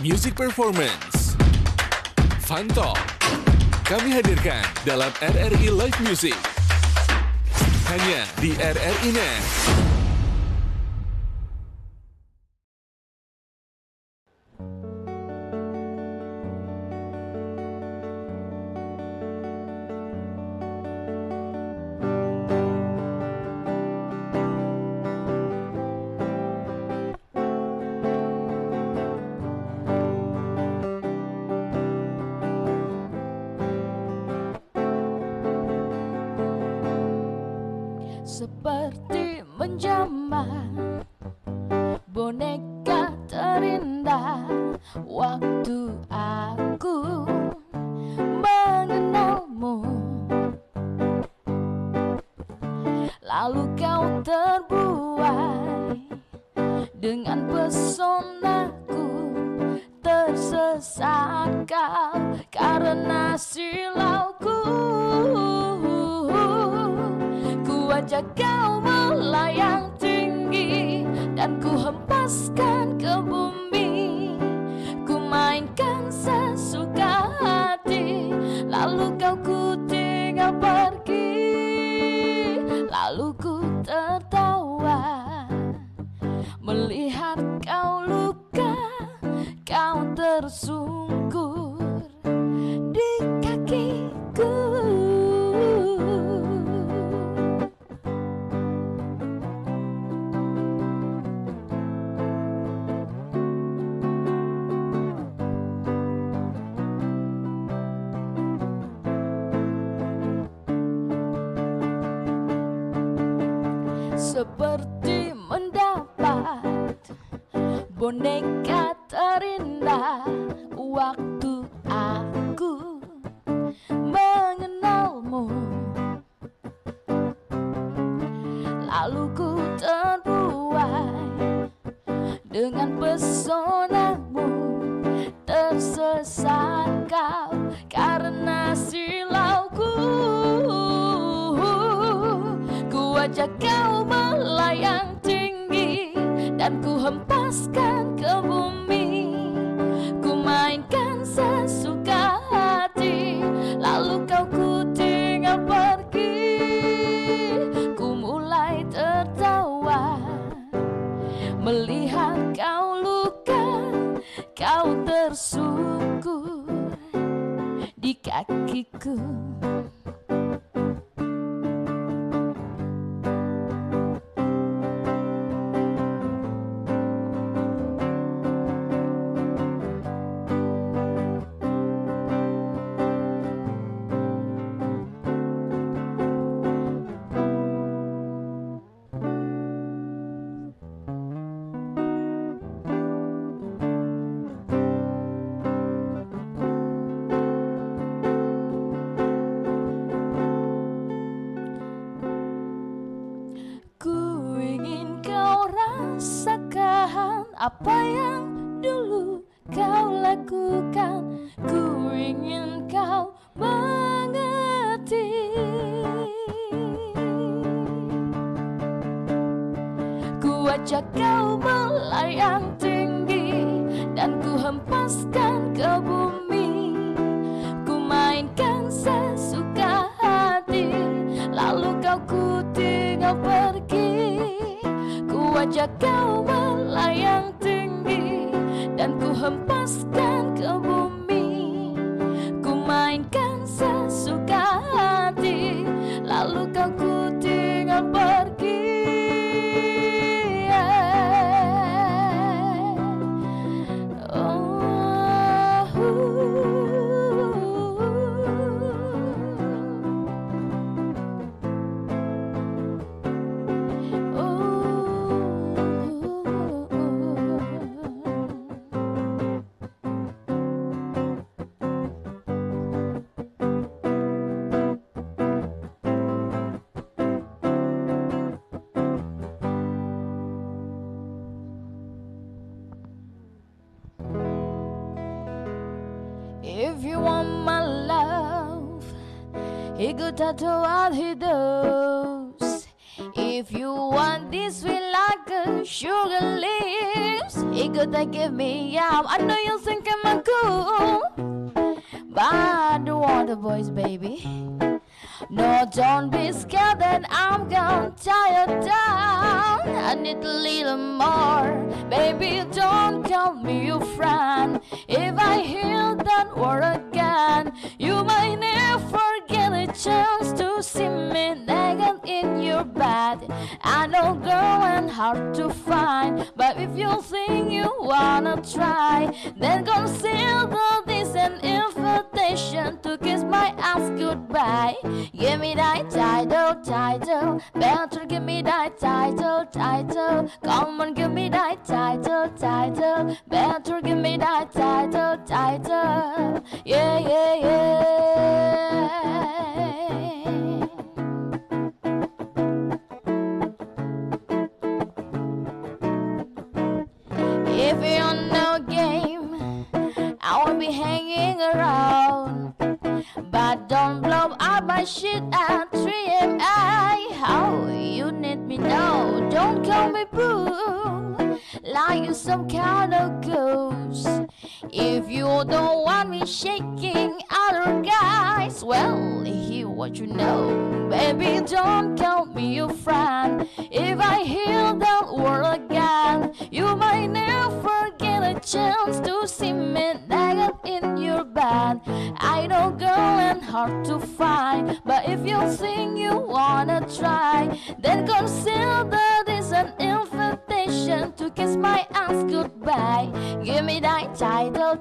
Music Performance, Fun Talk, kami hadirkan dalam RRI Live Music. Hanya di RRI Net. Seperti menjamah boneka terindah, waktu aku mengenalmu, lalu kau terbuai dengan pesonaku, tersesat kau karena silauku. Ajak kau melayang tinggi dan ku hempaskan ke bumi. Ku mainkan sesuka hati, lalu kau ku tinggal pergi. Lalu ku tertawa melihat kau luka, kau tersungkur di kakiku. Seperti mendapat boneka terindah, waktu aku mengenalmu, lalu ku terbuai dengan pesonamu, tersesat kau karena silauku. Ku ajak kau melayang tinggi dan ku hempaskan ke bumi. Ku mainkan sesuka hati, lalu kau ku tinggal pergi. Ku mulai tertawa melihat kau luka, kau tersungkur di kakiku. Apa yang dulu kau lakukan, ku ingin kau mengerti. Ku ajak kau melayang tinggi dan ku hempaskan ke bumi. Ku mainkan sesuka hati, lalu kau ku tinggal pergi. Ku ajak kau melayang tinggi dan ku hempaskan ke bumi. Ku mainkan sesuka hati, lalu kau ku tinggal pergi. If you want my love, he good at what he does. If you want this sweet like a sugar lips, it could give me out. I know you think I'm cool, but I don't want the boys, baby. No, don't be scared that I'm gonna tie you down. I need a little more, baby. Don't call me your friend. If I hear that word again, you might never get a chance to see me naked in your bed. I know, girl, and hard to find, but if you think you wanna try, then consider this an invitation to kiss my ass goodbye. Give me that title, better give me that title. Come on, give me that title, better give me that title. Yeah, yeah, yeah. If you're no game, I won't be hanging around. But don't blow up my shit at 3 a.m. How you need me now? Don't call me boo, like you some kind of ghost. If you don't want me shaking other guys, well, hear what you know. Baby, don't call me your friend. If I hear that word again, you might never get a chance to see me naked in your bed. I know, girl, and hard to find, but if you think you wanna try, then consider this an invitation to kiss my ass goodbye. Give me that title,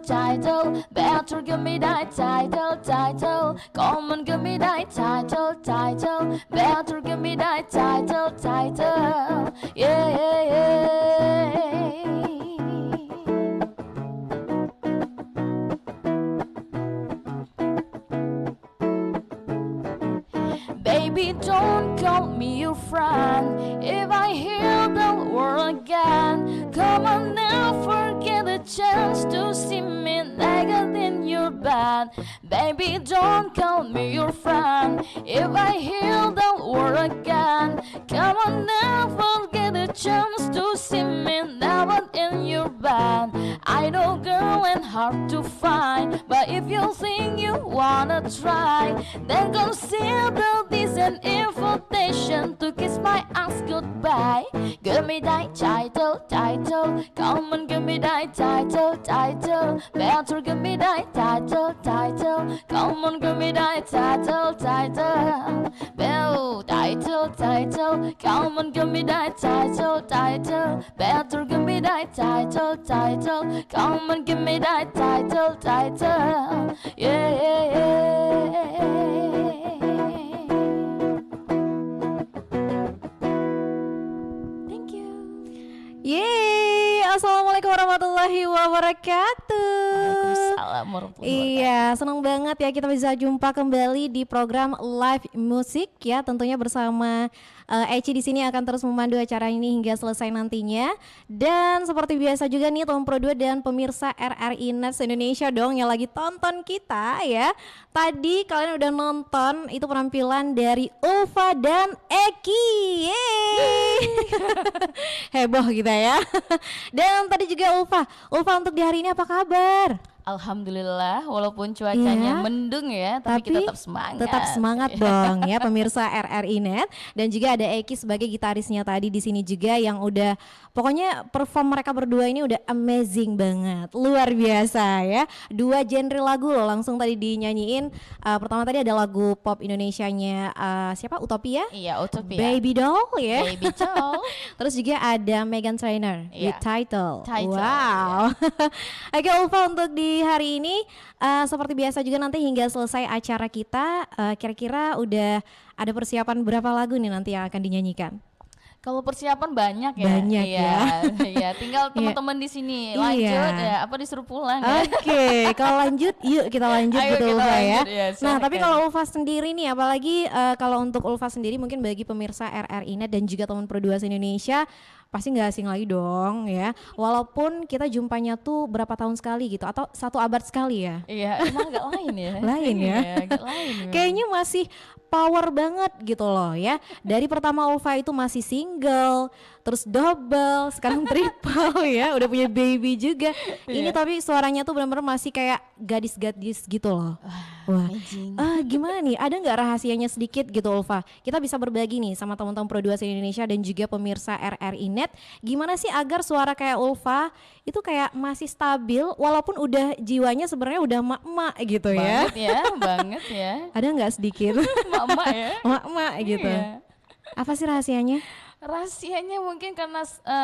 better give me that title. Come on, give me that title, better give me that title. Yeah, yeah, yeah. Baby, don't call me your friend. If I hear the word again, come on, never get a chance to see me naked in your bed. Baby, don't call me your friend. If I hear the word again, come on, never get a chance to see me naked in your bed. I know, girl, and hard to find, but if you think you wanna try, then consider this an invitation to kiss my ass goodbye. Give me that title. Come on, give me that title. Better give me that title. Come on, give me that title. Bell title. Come on, give me that title. Better give me that title. Come on, give me that title. Yeah, yeah, yeah. Yeay, assalamualaikum warahmatullahi wabarakatuh. Salam warahmatullahi wabarakatuh. Iya, senang banget ya kita bisa jumpa kembali di program Live Music ya, tentunya bersama Eci di sini akan terus memandu acara ini hingga selesai nantinya. Dan seperti biasa juga nih Tom Pro 2 dan pemirsa RRI Net Indonesia dong yang lagi tonton kita ya. Tadi kalian udah nonton itu penampilan dari Ulfa dan Eki. Yeay. Heboh kita ya. Dan tadi juga Ulfa untuk di hari ini apa kabar? Alhamdulillah, walaupun cuacanya Iya, mendung ya, tapi kita tetap semangat. Tetap semangat dong ya pemirsa RRI Net. Dan juga ada Eki sebagai gitarisnya tadi di sini juga yang udah pokoknya perform mereka berdua ini udah amazing banget, luar biasa ya. 2 genre lagu loh langsung tadi dinyanyiin. Pertama tadi ada lagu pop Indonesianya siapa? Utopia? Iya, Utopia. Baby Doll ya. Baby Doll. Terus juga ada Meghan Trainor Iya. with Title. Title, Wow. Oke Ulfa, untuk di hari ini seperti biasa juga nanti hingga selesai acara kita kira-kira udah ada persiapan berapa lagu nih nanti yang akan dinyanyikan? Kalau persiapan banyak ya. Banyak ya. Iya, tinggal teman-teman di sini lanjut ya, apa disuruh pulang ya. Oke, kalau lanjut yuk kita lanjut Ayo gitu kita Ulfa ya. lanjut, ya, Nah, tapi silakan. kalau Ulfa sendiri nih apalagi kalau untuk Ulfa sendiri mungkin bagi pemirsa RRI Net dan juga teman Produksi Indonesia pasti nggak asing lagi dong ya. Walaupun kita jumpanya tuh berapa tahun sekali gitu atau 1 abad sekali ya. Iya, emang agak lain ya. Lain ya. Iya, agak lain. memang. Kayaknya masih power banget gitu loh ya. Dari pertama Ulfa itu masih single, terus double, sekarang triple ya, udah punya baby juga. Ini tapi suaranya tuh benar-benar masih kayak gadis-gadis gitu loh. Wah, gimana nih? Ada nggak rahasianya sedikit gitu Ulfa? Kita bisa berbagi nih sama teman-teman Produser Indonesia dan juga pemirsa RRI Net. Gimana sih agar suara kayak Ulfa itu kayak masih stabil walaupun udah jiwanya sebenarnya udah mak-mak gitu ya? Banget ya. Ada nggak sedikit? Mak-mak ya. Mak-mak gitu. Iya. Apa sih rahasianya? Rahasianya mungkin karena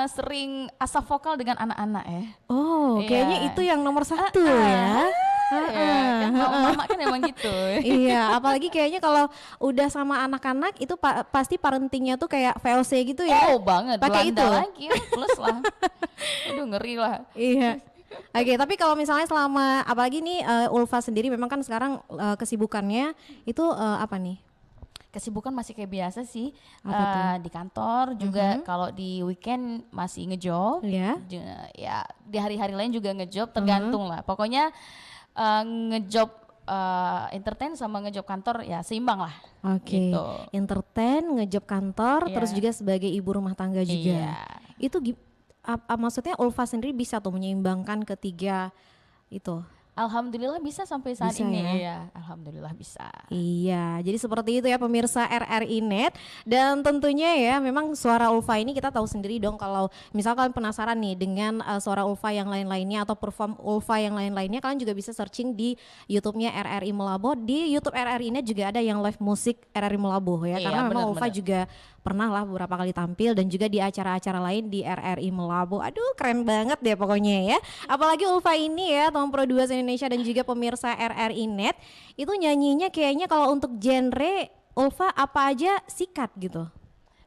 sering asap vokal dengan anak-anak ya. Oh, Iya. kayaknya itu yang nomor satu ya. Kan mama kan emang gitu. Iya, apalagi kayaknya kalau udah sama anak-anak itu pasti parentingnya tuh kayak VOC gitu ya. Oh banget, Pakai Belanda itu. lagi plus lah. Aduh ngeri lah. Iya. Oke, tapi kalau misalnya selama apalagi nih Ulfa sendiri memang kan sekarang kesibukannya itu apa nih? Kesibukan masih kayak biasa sih. Apa tuh? Di kantor juga kalau di weekend masih ngejob. Iya. Ya di hari-hari lain juga ngejob, tergantung lah. Pokoknya ngejob entertain sama ngejob kantor ya seimbang lah. Oke. Gitu. Entertain, ngejob kantor, Iya. terus juga sebagai ibu rumah tangga juga. Iya. Itu maksudnya Ulfa sendiri bisa tuh menyeimbangkan ketiga itu. Alhamdulillah bisa sampai saat Bisa ini ya? ya. Alhamdulillah bisa. Iya, jadi seperti itu ya pemirsa RRI Net. Dan tentunya ya memang suara Ulfa ini kita tahu sendiri dong kalau misalkan penasaran nih dengan suara Ulfa yang lain-lainnya atau perform Ulfa yang lain-lainnya, kalian juga bisa searching di YouTube-nya RRI Melabo. Di YouTube RRI Net juga ada yang live musik RRI Melabo ya, Iya, karena memang Ulfa benar-benar. juga pernah lah beberapa kali tampil dan juga di acara-acara lain di RRI Melabo. Aduh keren banget deh pokoknya ya. Apalagi Ulfa ini ya teman Produser Indonesia dan juga pemirsa RRI Net itu nyanyinya kayaknya kalau untuk genre Ulfa apa aja sikat gitu.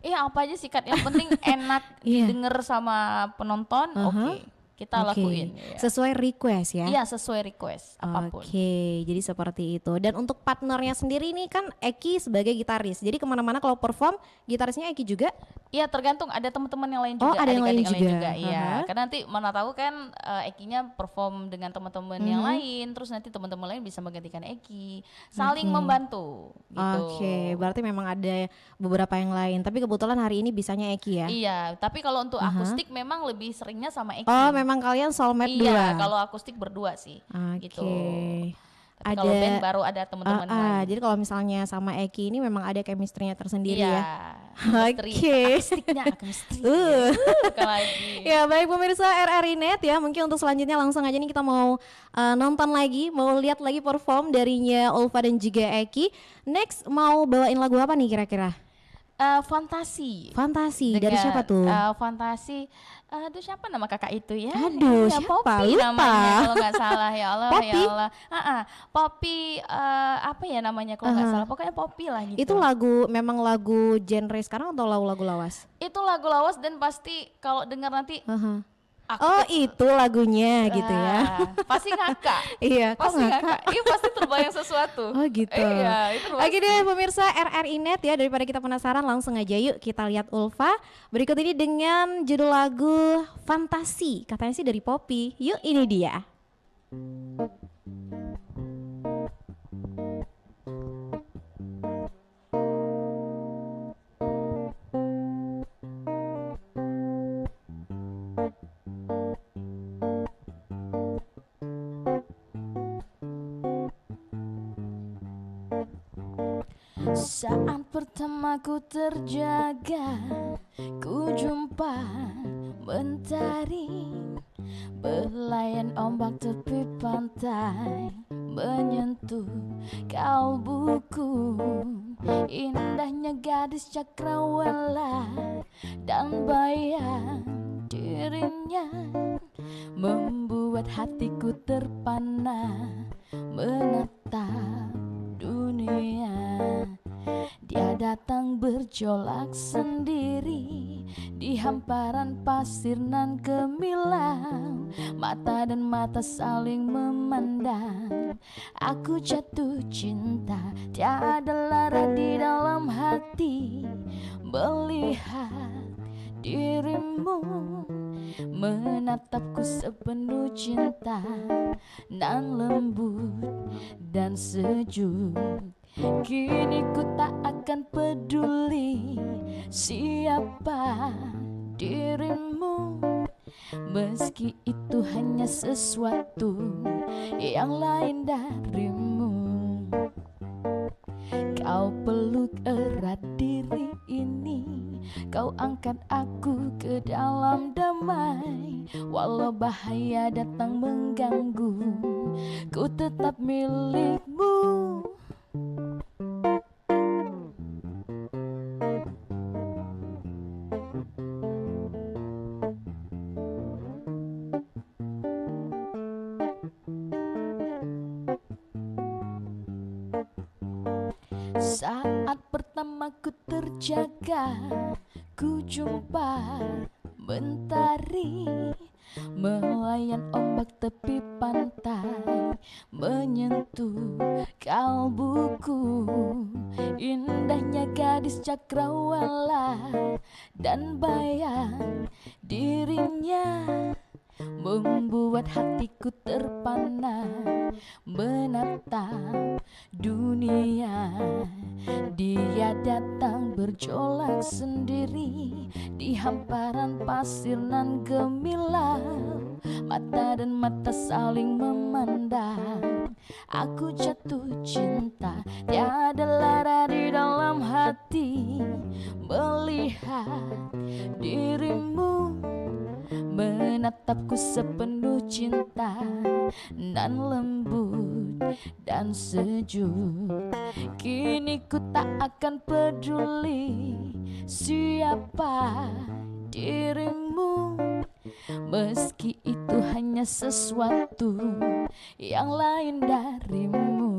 Iya apa aja sikat, yang penting enak Iya. didengar sama penonton, oke kita Oke. lakuin. Ya. Sesuai request ya. Iya sesuai request apapun. Oke, jadi seperti itu. Dan untuk partnernya sendiri nih kan Eki sebagai gitaris. Jadi kemana-mana kalau perform gitarisnya Eki juga. Iya tergantung, ada teman-teman yang lain Oh, juga, ada yang lain adik-adik juga. Iya, Aha. karena nanti mana tahu kan Ekinya perform dengan teman-teman yang lain, terus nanti teman-teman lain bisa menggantikan Eki, saling membantu. Gitu. Oke, berarti memang ada beberapa yang lain. Tapi kebetulan hari ini bisanya Eki ya. Iya, tapi kalau untuk akustik memang lebih seringnya sama Eki. Oh, memang kalian soulmate Iya, dua. kalau akustik berdua sih. Oke. Gitu. Tapi kalau band baru ada teman-teman lain. Jadi kalau misalnya sama Eki ini memang ada chemistry-nya tersendiri Iya. ya. chemistry. Oke. Akustiknya chemistry. Uh. Bukan lagi. Ya baik pemirsa RRI Net ya, mungkin untuk selanjutnya langsung aja nih kita mau nonton lagi, mau lihat lagi perform darinya Ulfa dan juga Eki. Next mau bawain lagu apa nih kira-kira? Fantasi. Fantasi dari Dengan, siapa tuh? Fantasi. Aduh siapa nama kakak itu ya? Aduh, Ya, siapa? Poppy Lupa. namanya kalau nggak salah ya Allah. Poppy? Ya Allah. Poppy apa ya namanya kalau nggak salah. Pokoknya Poppy lah gitu. Itu lagu memang lagu genre sekarang atau lagu lawas? Itu lagu lawas dan pasti kalau dengar nanti aku Oh itu lagunya gitu ya? pasti ngakak. Iya, kok Pasti ngakak? ngakak. Iya pasti terbayang sesuatu. Oh gitu. Iya, itu Oke pasti. deh pemirsa RRI Net ya, daripada kita penasaran langsung aja yuk kita lihat Ulfa. Berikut ini dengan judul lagu Fantasi, katanya sih dari Poppy. Yuk ini dia. Saat pertama ku terjaga, ku jumpa mentari berlayan ombak tepi pantai, menyentuh kalbuku. Indahnya gadis cakrawala dan bayang dirinya membuat hatiku terpana menatap dunia. Dia datang berjolak sendiri di hamparan pasir nan gemilang. Mata dan mata saling memandang. Aku jatuh cinta, tiada lara di dalam hati melihat dirimu menatapku sepenuh cinta nan lembut dan sejuk. Kini ku tak akan peduli siapa dirimu, meski itu hanya sesuatu yang lain darimu. Kau peluk erat diri ini, kau angkat aku ke dalam damai. Walau bahaya datang mengganggu, ku tetap milikmu. Saat pertama ku terjaga, ku jumpa mentari melayan ombak tepi pantai, menyentuh kalbuku. Indahnya gadis cakrawala dan bayang dirinya membuat hatiku terpana menatap dunia. Dia datang berjolak sendiri di hamparan pasir nan gemilang. Mata dan mata saling memandang, aku jatuh cinta, tiada lara di dalam hati melihat dirimu menatapku sepenuh cinta nan lembut dan sejuk. Kini ku tak akan peduli siapa dirimu, meski itu hanya sesuatu yang lain darimu.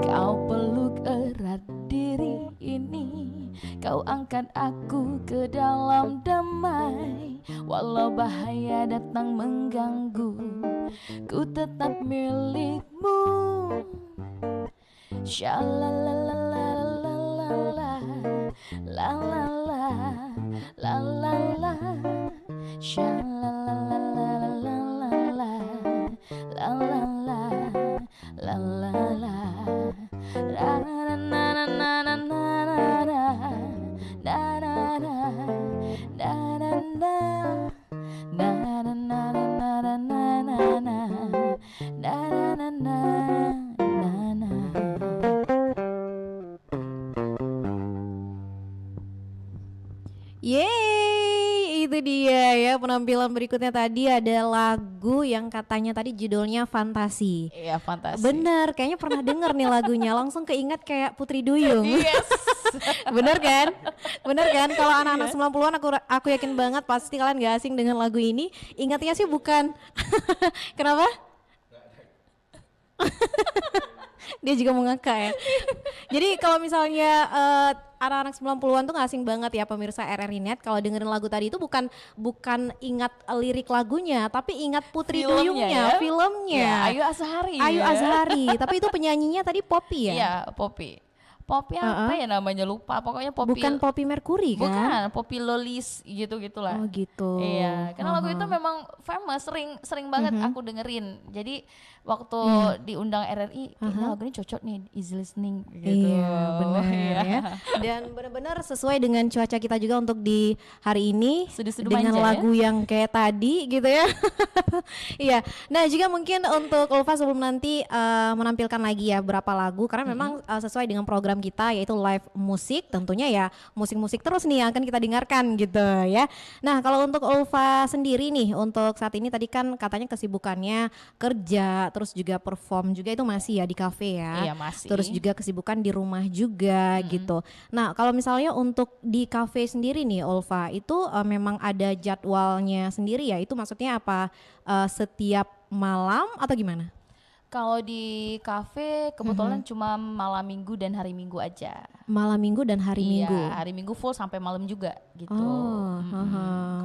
Kau peluk erat diri ini, kau angkat aku ke dalam damai. Walau bahaya datang mengganggu, ku tetap milikmu. Shalalalalala, la la la, la la la, shalalalalala, la la la, la la la, ra na na na na na na na, na na na, na na na, na na na na na na na, na na na na. Yeay, itu dia ya penampilan berikutnya. Tadi ada lagu yang katanya tadi judulnya Fantasi. Iya, Fantasi. Bener, kayaknya pernah denger nih lagunya, langsung keinget kayak Putri Duyung. Yes. Bener kan? Bener kan? Kalau anak-anak 90-an aku yakin banget pasti kalian gak asing dengan lagu ini. Ingatnya sih bukan. Kenapa? Dia juga mau ngakak ya. Jadi kalau misalnya anak-anak 90-an tuh gak asing banget ya pemirsa RRI Net. Kalau dengerin lagu tadi itu bukan ingat lirik lagunya, tapi ingat Putri Duyungnya, filmnya. Ya, Ayu Azhari. Ayu Azhari, tapi itu penyanyinya tadi Poppy ya? Iya, Poppy. Poppy apa ya namanya, lupa. Pokoknya Poppy. Bukan Poppy Mercury kan? Bukan, Poppy Lolis gitu-gitulah. Oh gitu. Iya, karena lagu itu memang famous, sering banget aku dengerin. Jadi waktu diundang RRI, kayaknya lagu ini cocok nih, easy listening gitu. Iya, benar ya. Dan benar-benar sesuai dengan cuaca kita juga untuk di hari ini. Seduh-seduh dengan manja, lagu yang kayak tadi gitu ya. Iya. Nah, juga mungkin untuk Ulfa sebelum nanti menampilkan lagi ya berapa lagu, karena memang sesuai dengan program kita yaitu live musik, tentunya ya musik-musik terus nih yang akan kita dengarkan gitu ya. Nah, kalau untuk Ulfa sendiri nih untuk saat ini tadi kan katanya kesibukannya kerja, terus juga perform juga itu masih ya di kafe ya. Iya, masih. Terus juga kesibukan di rumah juga gitu. Nah, kalau misalnya untuk di kafe sendiri nih Ulfa itu memang ada jadwalnya sendiri ya. Itu maksudnya apa setiap malam atau gimana? Kalau di kafe kebetulan cuma malam minggu dan hari minggu aja. Malam minggu dan hari minggu. Iya, hari minggu full sampai malam juga gitu. Oh,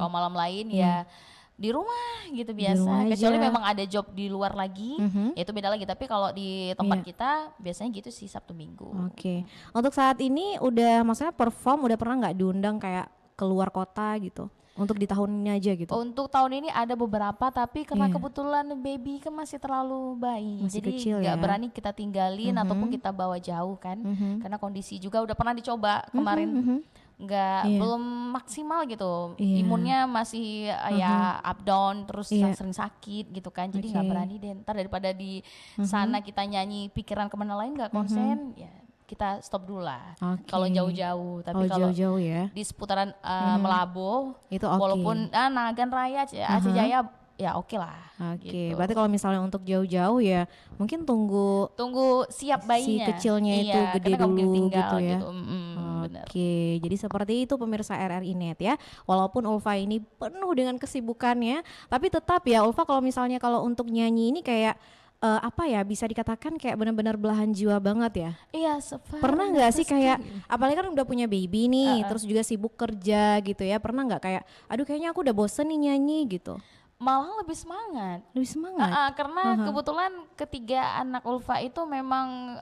Kalau malam lain ya di rumah gitu biasa. rumah Kecuali aja. memang ada job di luar lagi, ya itu beda lagi. Tapi kalau di tempat kita biasanya gitu sih, Sabtu Minggu. Oke. Untuk saat ini udah maksudnya perform udah pernah nggak diundang kayak keluar kota gitu? untuk di tahun ini aja gitu? Untuk tahun ini ada beberapa, tapi karena Iya. kebetulan baby kan masih terlalu bayi, Masih jadi kecil nggak ya. berani kita tinggalin ataupun kita bawa jauh kan, karena kondisi juga udah pernah dicoba kemarin, nggak Iya. belum maksimal gitu, Iya. imunnya masih ya up down, terus Iya. sering sakit gitu kan, jadi nggak Oke. berani deh. Ntar daripada di sana kita nyanyi pikiran kemana lain nggak konsen, ya kita stop dulu lah. Oke. Kalau jauh-jauh, tapi Oh, kalau jauh-jauh ya. di seputaran Melabuh, Itu oke. walaupun Nagan Raya, Aceh Jaya, ya oke lah. Oke, gitu. berarti kalau misalnya untuk jauh-jauh ya mungkin tunggu Tunggu siap bayinya. kecilnya itu Iya, gede karena nggak mungkin dulu tinggal gitu ya. bener. Oke, jadi seperti itu pemirsa RRI Net ya. Walaupun Ulfa ini penuh dengan kesibukannya, tapi tetap ya Ulfa kalau misalnya kalau untuk nyanyi ini kayak apa ya, bisa dikatakan kayak benar-benar belahan jiwa banget ya. Iya, Pernah nggak sih kayak, apalagi kan udah punya baby nih, terus juga sibuk kerja gitu ya, pernah nggak kayak, aduh kayaknya aku udah bosen nih nyanyi gitu. malah lebih semangat. Lebih semangat. Karena kebetulan ketiga anak Ulfa itu memang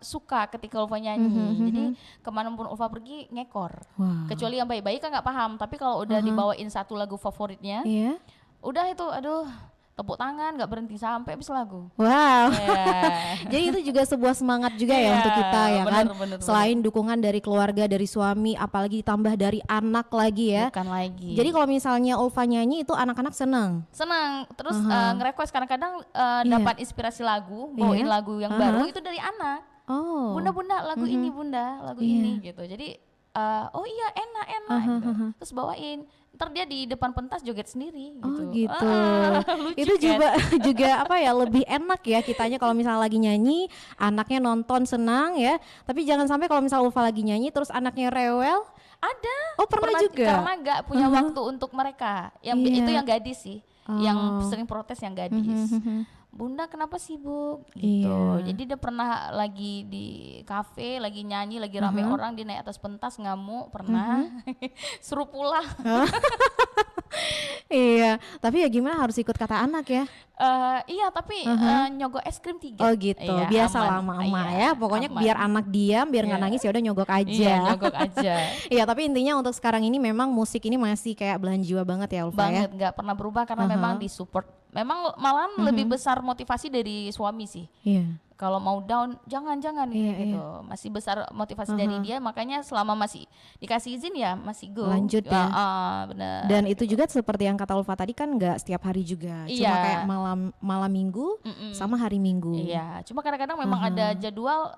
suka ketika Ulfa nyanyi. Jadi kemanapun Ulfa pergi ngekor. Wow. Kecuali yang bayi-bayi kan nggak paham. Tapi kalau udah dibawain satu lagu favoritnya, Iya. udah itu aduh tepuk tangan nggak berhenti sampai habis lagu. Wow. Ya. Jadi itu juga sebuah semangat juga ya Iya, untuk kita ya kan. bener. Selain dukungan dari keluarga, dari suami, apalagi ditambah dari anak lagi ya. Bukan lagi. Jadi kalau misalnya Ulfa nyanyi itu anak-anak senang. senang terus nge-request kadang-kadang Iya. dapat inspirasi lagu, bawain Iya. lagu yang baru itu dari anak. Oh. Bunda lagu ini bunda, lagu ini gitu. Jadi oh iya enak gitu. Terus bawain. Ntar dia di depan pentas joget sendiri gitu. Oh gitu. Lucu Itu kan? juga juga apa ya, lebih enak ya kitanya kalau misalnya lagi nyanyi, anaknya nonton senang ya. Tapi jangan sampai kalau misalnya Ulfa lagi nyanyi terus anaknya rewel. Ada. Oh pernah juga. Karena nggak punya waktu untuk mereka. Yang Iya. itu yang gadis sih. Yang Oh. sering protes yang gadis. Bunda kenapa sibuk gitu. Iya. Jadi dia pernah lagi di kafe, lagi nyanyi, lagi rame orang, dia naik atas pentas ngamuk, pernah suruh pulang. Iya, tapi ya gimana, harus ikut kata anak ya. Iya tapi nyogok es krim 3. Oh gitu, Iya, biasa aman. lah emak-emak Iya, ya. Pokoknya aman. biar anak diam, biar nggak Iya. nangis ya udah nyogok aja. Iya nyogok aja. Iya, tapi intinya untuk sekarang ini memang musik ini masih kayak belahan jiwa banget ya Ulfa ya. Banget nggak pernah berubah karena memang disupport. Memang malahan lebih besar motivasi dari suami sih. Iya. Kalau mau down jangan Iya, gitu. Masih besar motivasi dari dia, makanya selama masih dikasih izin ya masih go. Lanjut ya. Bener. Dan itu juga seperti yang kata Ulfa tadi kan nggak setiap hari juga. Cuma Iya. kayak malam minggu sama hari minggu. Iya, cuma kadang-kadang memang ada jadwal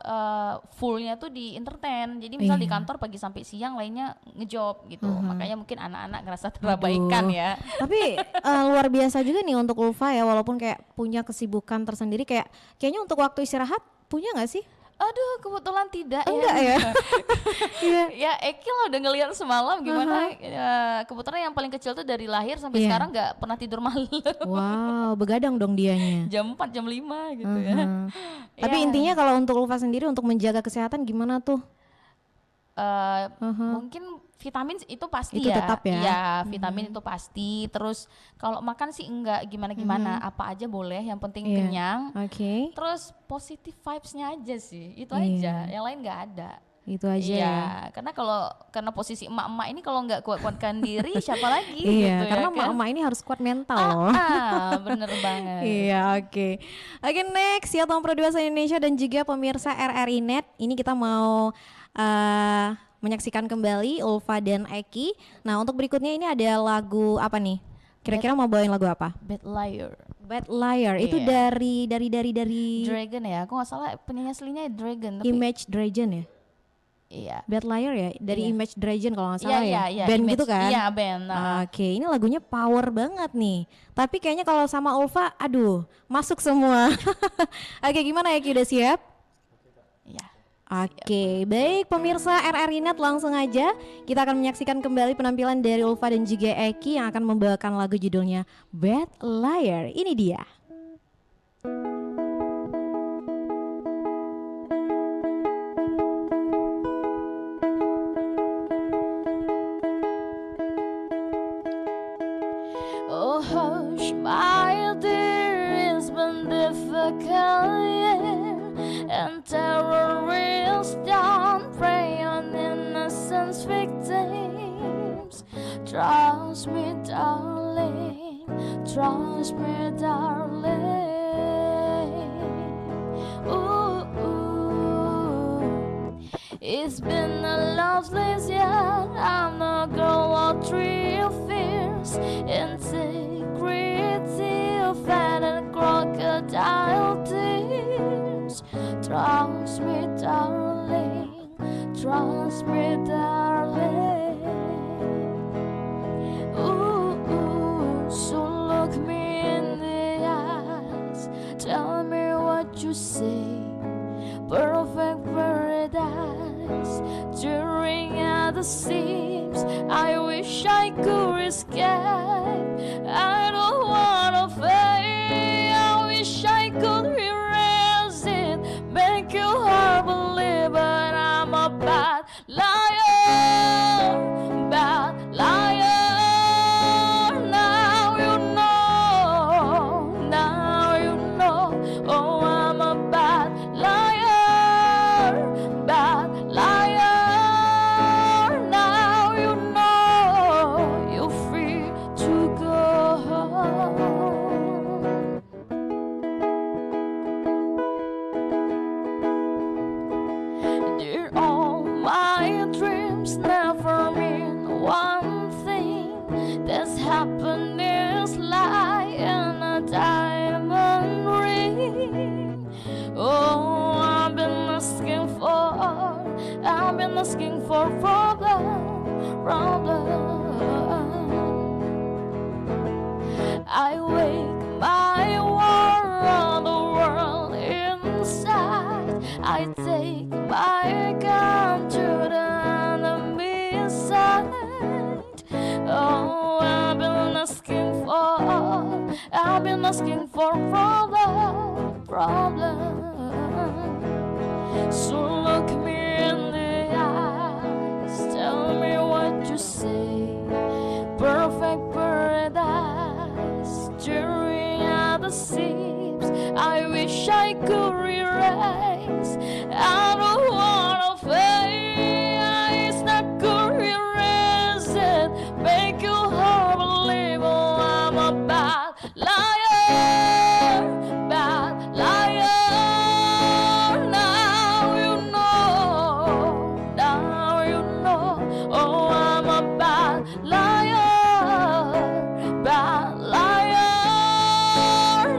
fullnya tuh di entertain. Jadi misal di kantor pagi sampai siang, lainnya ngejob gitu. Makanya mungkin anak-anak ngerasa terabaikan ya. Tapi luar biasa juga nih untuk Ulfa ya, walaupun kayak punya kesibukan tersendiri, kayaknya untuk waktu istirahat punya nggak sih? Aduh, kebetulan tidak Enggak ya? Iya. Ya Eki lah udah ngeliat semalam gimana. Kebetulan yang paling kecil tuh dari lahir sampai Iya. sekarang nggak pernah tidur malam. Wow, begadang dong dianya. Jam 4, jam 5 gitu ya. Tapi Ya. intinya kalau untuk Ulfa sendiri untuk menjaga kesehatan gimana tuh? Mungkin vitamin itu pasti Itu ya. tetap ya? Iya, vitamin itu pasti. Terus kalau makan sih enggak gimana-gimana, apa aja boleh, yang penting Iya. kenyang. Oke, Terus positive vibes-nya aja sih, itu Iya. aja. Yang lain nggak ada. itu aja Iya, ya. karena posisi emak-emak ini kalau nggak kuat-kuatkan diri, siapa lagi? Iya, gitu karena ya kan? emak-emak ini harus kuat mental loh. Bener banget. Iya, oke. Oke, next ya Tom Produser Indonesia dan juga pemirsa RRI Net. Ini kita mau menyaksikan kembali Ulfa dan Eki. Nah, untuk berikutnya ini ada lagu apa nih? Kira-kira mau bawain lagu apa? Bad Liar. Bad Liar. Itu Iya. dari Dragon ya, aku nggak salah penyanyi aslinya Dragon. Tapi Image Dragon ya. iya. Bad Liar ya, dari Iya. Image Dragon kalau nggak salah ya. Iya, Band Image. gitu kan? Iya, band. Oke, ini lagunya power banget nih. Tapi kayaknya kalau sama Ulfa, aduh, masuk semua. Oke, gimana Eki, udah siap? Iya. Oke, baik pemirsa RRI Net, langsung aja kita akan menyaksikan kembali penampilan dari Ulfa dan juga Eki yang akan membawakan lagu judulnya Bad Liar. Ini dia. Oh hush, my dear, it's been difficult, yeah. And terrorists don't prey on innocent victims. Trust me, darling. Trust me, darling. Ooh, ooh. It's been a loveless year. I'm a girl of three fears: integrity, fat and crocodile tears. Trust me, darling. Trust me, darling. Ooh, ooh. So look me in the eyes. Tell me what you say. Perfect paradise. Tearing at the seams. I wish I could escape. I don't wanna fade. I wish I could erase it. Make your heart believe, but I'm a bad liar. Bad liar. Now you know. Now you know. Oh, I'm a bad liar. Bad liar. Now you know. You're free to go. Dear, all my dreams never mean one thing. That's happiness lie in a diamond ring. Oh, I've been asking for problem. I wake my world inside. I take my gun to the enemy side. Oh, I've been asking for problem. So look me in the eyes. Tell me what you say. Perfect paradise. Tearing at the seams. I wish I could erase. I don't wanna fade. I not could erase it. Make you heart believe. Oh, I'm a bad liar. Bad liar. Now you know. Now you know. Oh, I'm a bad liar. Bad liar.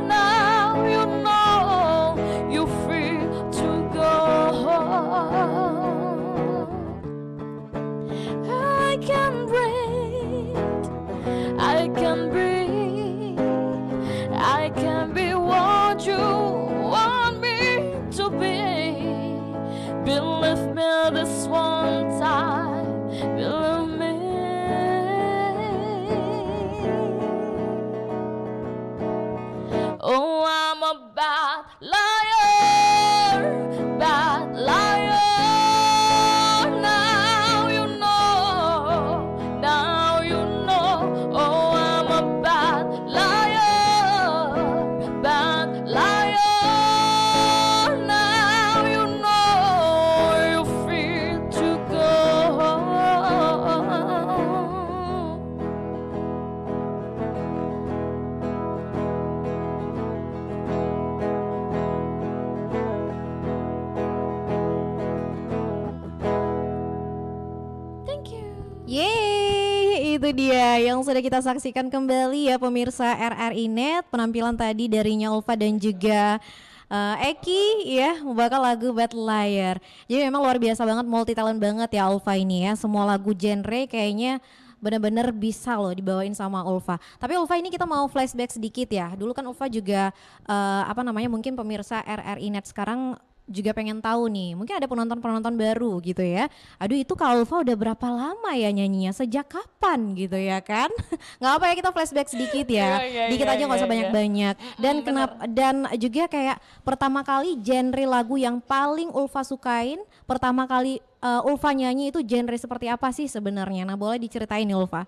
Now you know. You're free to go. I can breathe. I can breathe. I can be what you want me to be. Believe me this one time. Believe me. Oh, I'm a bad liar. Bad liar. Now you know. Now you know. Oh, I'm a bad liar. Bad liar. Now you know. You're free to go. Thank you. Yeay, itu dia yang sudah kita saksikan kembali ya pemirsa RRI Net. Penampilan tadi darinya Ulfa dan juga Eki ya, membakar lagu Bad Liar. Jadi memang luar biasa banget, multi talent banget ya Ulfa ini ya. Semua lagu genre kayaknya benar-benar bisa loh dibawain sama Ulfa. Tapi Ulfa ini kita mau flashback sedikit ya. Dulu kan Ulfa juga mungkin pemirsa RRI Net sekarang juga pengen tahu nih, mungkin ada penonton-penonton baru gitu ya. Aduh, itu Kak Ulfa udah berapa lama ya nyanyinya? Sejak kapan gitu ya kan? Nggak apa ya, kita flashback sedikit ya. Dikit aja nggak usah banyak-banyak. Dan dan juga kayak pertama kali genre lagu yang paling Ulfa sukain, pertama kali Ulfa nyanyi itu genre seperti apa sih sebenarnya? Nah, boleh diceritain nih Ulfa.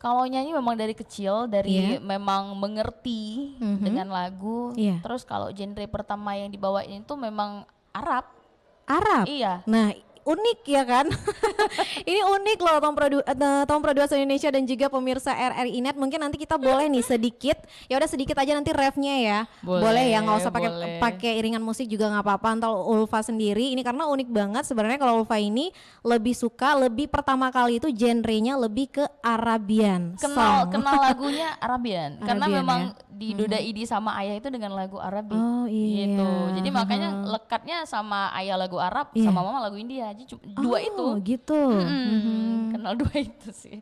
Kalau nyanyi memang dari kecil, dari memang mengerti dengan lagu. Terus kalau genre pertama yang dibawain itu memang Arab. Arab? Iya. Nah, unik ya kan. Ini unik loh Tom Production Indonesia dan juga pemirsa RRI Net. Mungkin nanti kita boleh nih sedikit, ya udah sedikit aja nanti refnya ya. Boleh ya, nggak usah pakai iringan musik juga nggak apa-apa. Entar Ulfa sendiri ini karena unik banget sebenarnya. Kalau Ulfa ini lebih pertama kali itu genrenya lebih ke Arabian song. Kenal lagunya Arabian karena Arabian, memang ya? di Duda Idi sama Ayah itu dengan lagu Arabi. Oh iya. Gitu. Jadi makanya lekatnya sama Ayah lagu Arab, sama Mama lagu India. Jadi dua itu. Gitu. Kenal dua itu sih.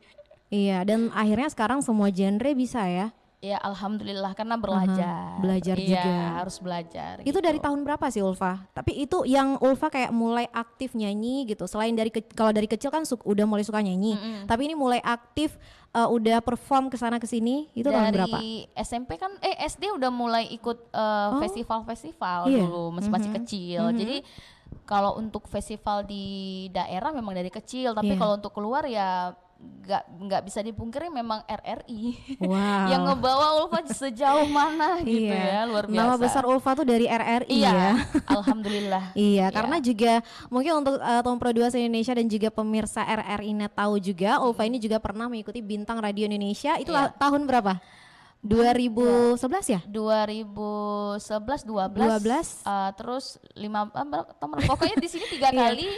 Iya, dan akhirnya sekarang semua genre bisa ya. Ya alhamdulillah karena belajar. Belajar iya, juga. harus belajar. Itu gitu. dari tahun berapa sih Ulfa? Tapi itu yang Ulfa kayak mulai aktif nyanyi gitu. Selain kalau dari kecil kan udah mulai suka nyanyi. Tapi ini mulai aktif udah perform kesana kesini itu tahun berapa? Dari SMP kan SD udah mulai ikut festival-festival Iya. dulu masih kecil. Jadi kalau untuk festival di daerah memang dari kecil, tapi kalau untuk keluar ya nggak bisa dipungkiri memang RRI Wow. yang ngebawa Ulfa sejauh mana gitu ya, luar biasa. Nama besar Ulfa tuh dari RRI iya, ya. alhamdulillah. Iya, karena juga mungkin untuk Tom Production Indonesia dan juga pemirsa RRI Net tahu juga Ulfa ini juga pernah mengikuti Bintang Radio Indonesia. Itu tahun berapa? 2011 ya? 2011 12 terus 5 pokoknya di sini 3 kali.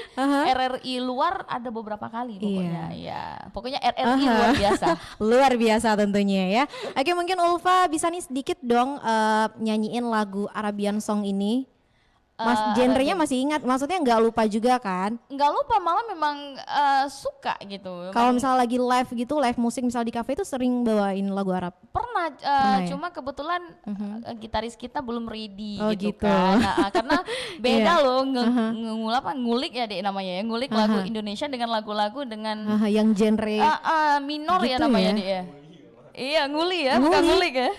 RRI luar ada beberapa kali pokoknya. Ya, pokoknya RRI luar biasa. Luar biasa tentunya ya. Oke, mungkin Ulfa bisa nih sedikit dong nyanyiin lagu Arabian song ini. Genrenya masih ingat, maksudnya nggak lupa juga kan? Nggak lupa, malah memang suka gitu. Kalau misalnya lagi live gitu, live musik misal di kafe itu sering bawain lagu Arab? Pernah, ya? cuma kebetulan gitaris kita belum ready gitu. kan. Nah, karena beda loh ngulik ya dek namanya ya, ngulik lagu Indonesia dengan lagu-lagu dengan yang genre minor gitu ya namanya ya? dek ya. Iya nguli ya, bukan ngulik ya.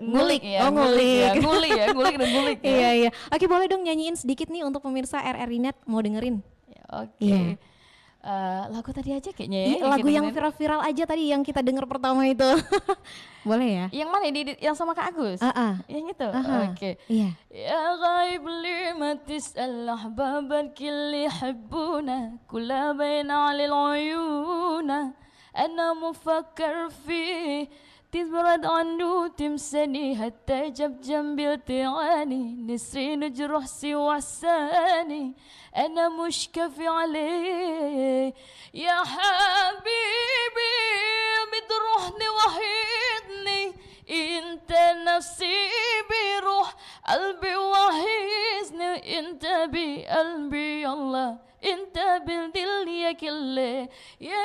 Ngulik ya, ngulik dan ngulik ya. Iya iya. Oke, boleh dong nyanyiin sedikit nih untuk pemirsa RRI Net mau dengerin. Oke. Lagu tadi aja kayaknya ya. Lagu yang viral-viral aja tadi yang kita denger pertama itu. Boleh ya? Yang mana yang sama Kak Agus? Yang itu. Oke. Iya. يا غايب لي ما تسأل أحباب الكل يحبونا كلها بين على العيون أنا مفكر فيه تبرد عنه تمسني حتى جنب جنبي التعاني نسرين جروح سوى الثاني أنا مش كافي عليه يا حبيبي بتروحني وحيدني انت نصيبي روح قلبي وحيزني انت بقلبي الله انت بالدل يا كله يا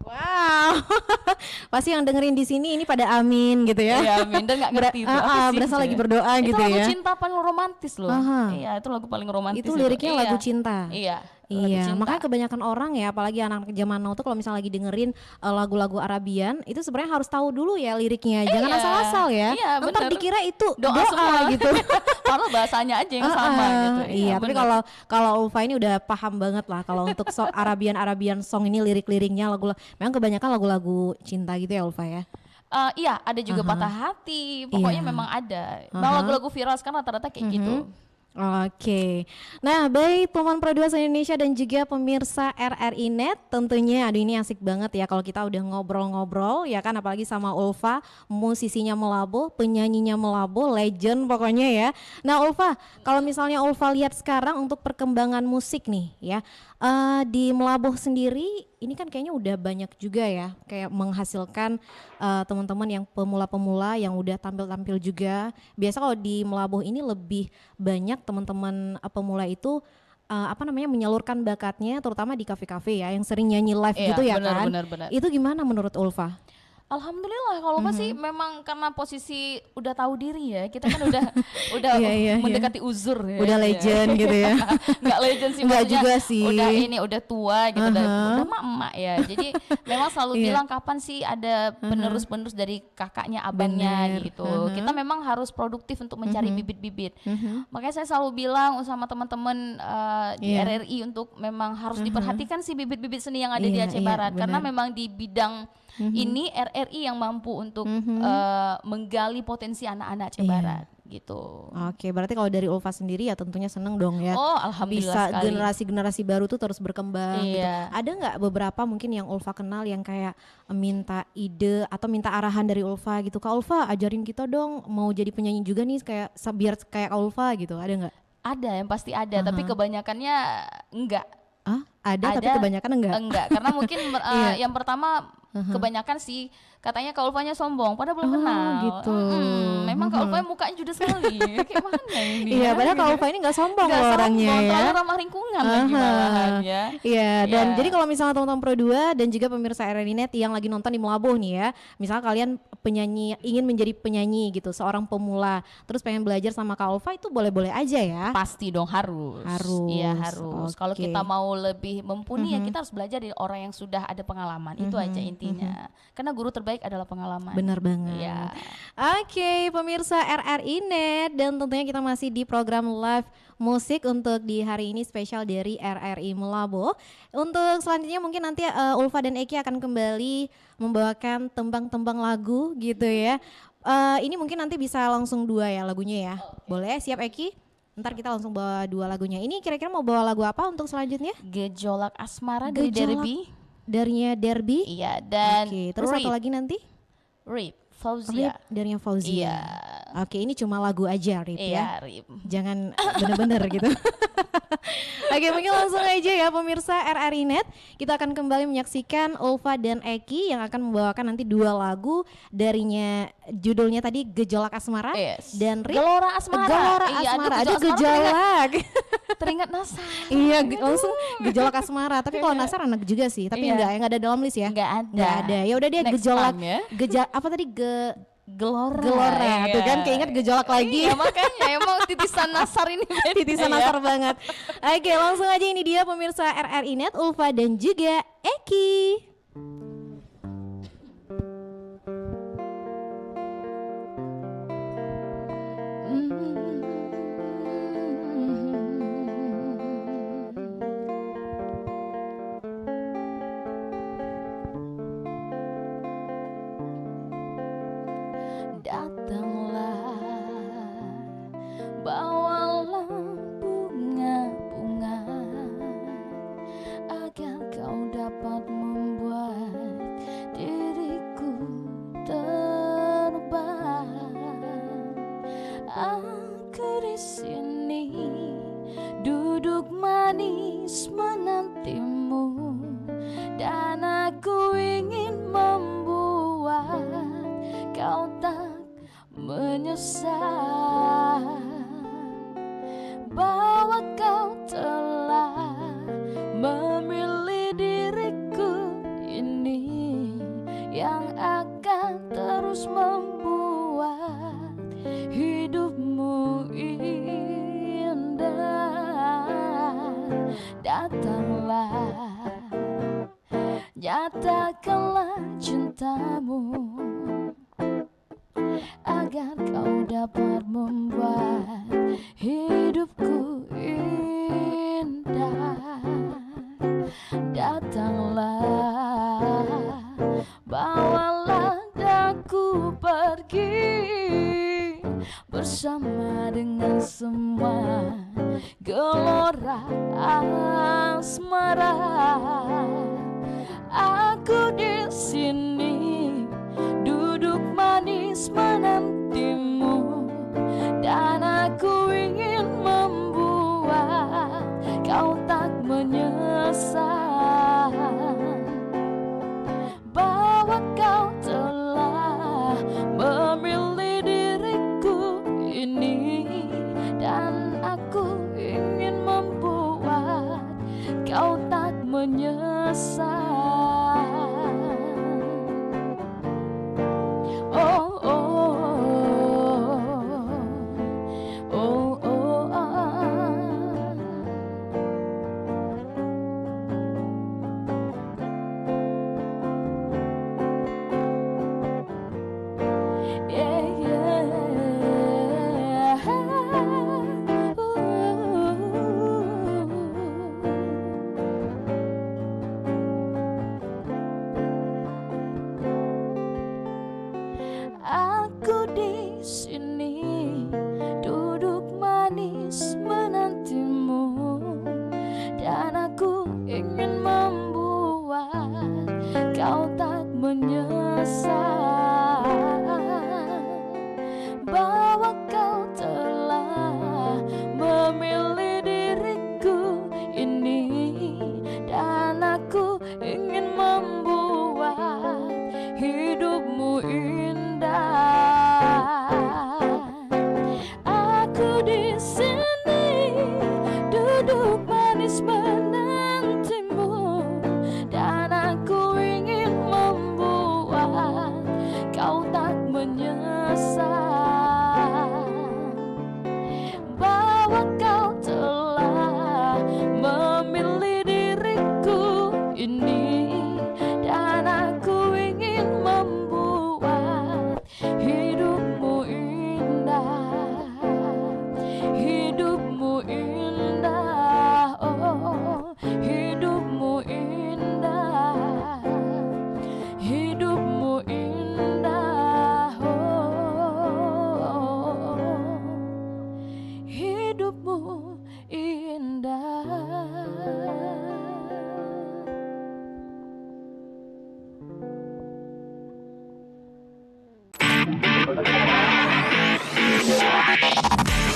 Wow, pasti yang dengerin di sini ini pada amin gitu ya. Iya amin, dan nggak ngerti itu apa sih. Berasa lagi berdoa itu gitu lagu ya. cinta paling romantis loh. Iya itu lagu paling romantis. Itu liriknya lagu cinta. Iya. Iya, makanya kebanyakan orang ya, apalagi anak zaman now tuh kalau misalnya lagi dengerin lagu-lagu Arabian, itu sebenarnya harus tahu dulu ya liriknya, jangan asal-asal ya. Iya, ntar dikira itu doa semua gitu. Padahal bahasanya aja yang sama gitu. Iya, tapi kalau Ulfa ini udah paham banget lah kalau untuk Arabian song ini lirik-liriknya memang kebanyakan lagu-lagu cinta gitu ya Ulfa ya. Iya, ada juga patah hati, pokoknya memang ada. Lagu-lagu viral sekarang rata-rata kayak gitu. Oke, nah baik teman Production Indonesia dan juga pemirsa RRI Net, tentunya aduh ini asik banget ya kalau kita udah ngobrol-ngobrol ya kan, apalagi sama Ulfa, musisinya Melabo, penyanyinya Melabo, legend pokoknya ya. Nah Ulfa, kalau misalnya Ulfa lihat sekarang untuk perkembangan musik nih ya, di Melabuh sendiri ini kan kayaknya udah banyak juga ya kayak menghasilkan teman-teman yang pemula-pemula yang udah tampil-tampil juga. Biasa kalau di Melabuh ini lebih banyak teman-teman pemula itu menyalurkan bakatnya terutama di kafe-kafe ya yang sering nyanyi live gitu ya kan. Benar. Itu gimana menurut Ulfa? Alhamdulillah kalau masih memang karena posisi udah tahu diri ya, kita kan udah mendekati uzur ya. Udah legend gitu ya. Nggak legend sih, nggak juga sih. Udah tua gitu, udah emak ya. Jadi memang selalu bilang kapan sih ada penerus-penerus dari kakaknya, abangnya gitu. Kita memang harus produktif untuk mencari bibit-bibit. Makanya saya selalu bilang sama teman-teman di RRI untuk memang harus diperhatikan sih bibit-bibit seni yang ada di Aceh Barat, karena memang di bidang ini RRI yang mampu untuk menggali potensi anak-anak Aceh Barat. gitu. Oke, berarti kalau dari Ulfa sendiri ya tentunya seneng dong ya. Oh, alhamdulillah Bisa sekali. generasi-generasi baru tuh terus berkembang gitu. Iya. Ada nggak beberapa mungkin yang Ulfa kenal yang kayak minta ide atau minta arahan dari Ulfa gitu. Kak Ulfa ajarin kita dong mau jadi penyanyi juga nih kayak biar kayak Kak Ulfa gitu. Ada nggak? Ada yang pasti ada, tapi kebanyakannya enggak. Ada tapi kebanyakan enggak. Enggak, karena mungkin Iya. yang pertama kebanyakan sih katanya Kak Ulfanya sombong, padahal belum kenal. Gitu. Memang Kak Ulfanya mukanya judes sekali. Kayak mana ini? Iya, ya? padahal Kak Ulfa ini nggak sombong Nggak loh sombong, orangnya ya. terlalu ramah lingkungan lagi malahan ya. Iya, dan Iya. jadi kalau misalnya teman-teman Pro 2 dan juga pemirsa RRI Net yang lagi nonton di Melabuh nih ya, misalnya kalian penyanyi, ingin menjadi penyanyi gitu, seorang pemula, terus pengen belajar sama Kak Ulfa itu boleh-boleh aja ya. Pasti dong, harus. Harus. Iya, harus. Kalau Oke. kita mau lebih mumpuni ya kita harus belajar dari orang yang sudah ada pengalaman. Itu aja intinya. Karena guru terbaik adalah pengalaman. Benar banget. Iya. Oke, pemirsa RRI Net dan tentunya kita masih di program live musik untuk di hari ini spesial dari RRI Melabuh. Untuk selanjutnya mungkin nanti Ulfa dan Eki akan kembali membawakan tembang-tembang lagu gitu ya. Ini mungkin nanti bisa langsung 2 ya lagunya ya. Boleh, siap Eki? Ntar kita langsung bawa 2 lagunya. Ini kira-kira mau bawa lagu apa untuk selanjutnya? Gejolak Asmara dari Derby. Darinya Derby. Iya, dan Oke, terus satu lagi nanti? Rip Rip Fauzia. darinya Fauzia. Iya. Oke, ini cuma lagu aja Rip ya. Iya, Rip. Jangan bener-bener gitu. Oke, mungkin langsung aja ya pemirsa RRI Net. Kita akan kembali menyaksikan Ulfa dan Eki yang akan membawakan nanti 2 lagu darinya, judulnya tadi Gejolak Asmara Yes. dan Rip Gelora Asmara. Gelora Iya, Asmara. aduh, Aduh, Asmara gejolak. Teringat Nasar. Iya, langsung Gejolak Asmara. Tapi kalau Nasar anak juga sih, tapi Iya. enggak ada dalam list ya. Enggak ada. Enggak ada. Ya udah dia Next gejolak. time ya. Apa tadi Gelora. Gelora tuh Iya. kan keinget gejolak lagi. Iya, makanya emang titisan Nasar ini beda. Titisan ya. Nasar banget. Oke, langsung aja ini dia pemirsa RRI Net, Ulfa dan juga Eki. Datanglah, bawalah bunga-bunga agar kau dapat membuat diriku terbang. Aku di sini duduk manis menantimu dan aku ingin membuat kau tak menyesal bahwa kau telah memilih diriku ini yang akan terus membuat hidupmu indah. Datanglah, nyatakanlah cintamu agar kau dapat membuat hidupku indah. Datanglah, bawalah aku pergi bersama dengan semua gelora asmara. Aku di sini duduk manis menantimu dan aku ingin membuat kau tak menyesal bahwa kau telah memilih diriku ini dan aku ingin membuat kau tak menyesal. kau tak menyesal bahwa kau telah memilih diriku ini, dan aku ingin membuat hidupmu indah. Aku di sini duduk manis menantimu, dan aku ingin membuat kau tak menyesal bahwa kau telah memilih diriku ini, dan aku ingin membuat hidupmu indah, hidupmu indah, oh hidupmu indah, hidupmu indah, oh hidupmu indah.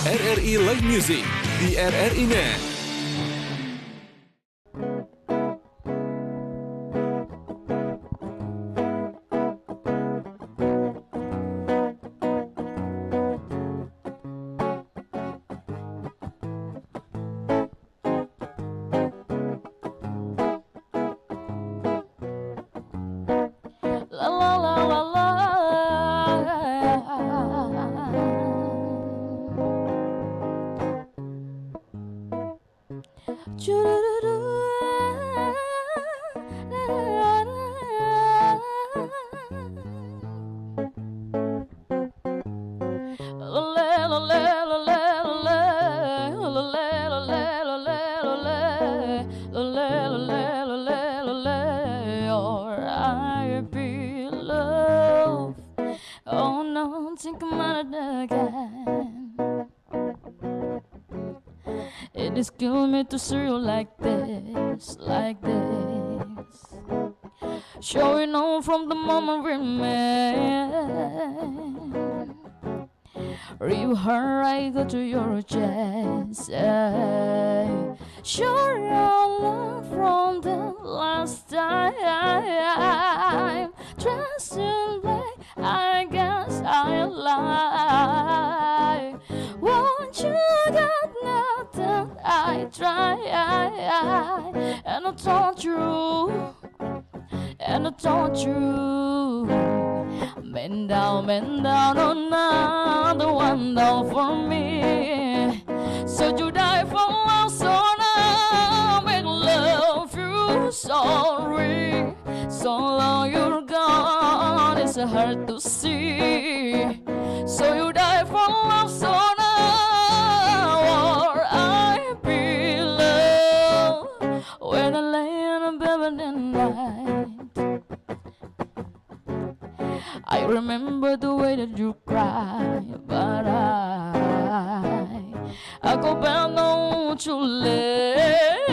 RRI Live Music di RRI Net. La la la la la. Choo-doo-doo-doo. Or I be loved. Oh no, think about it again. It is killing me to see you like this, like this. Showing on from the moment we met. You her I go to your chest. Sure, I learned from the last time. Dressed in black, I guess I lie. Won't you got nothing? I try, and I told you, and I told you. Bend down, another one down for me. So you die for love, so now make love you sorry. So long you're gone, it's hard to see. So you die for love, so now or I be loved. When I lay in a bed at night, I remember the way that you cry, but I go back on to let,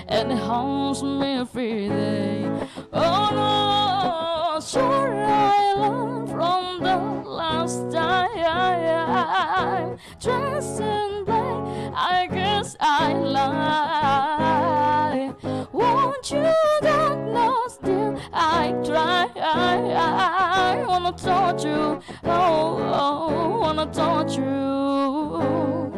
and it haunts me every day. Oh no, sure I learned from the last time. Dressed in black, I guess I lie. Won't you got no still? I try, I wanna touch you, oh, wanna touch you.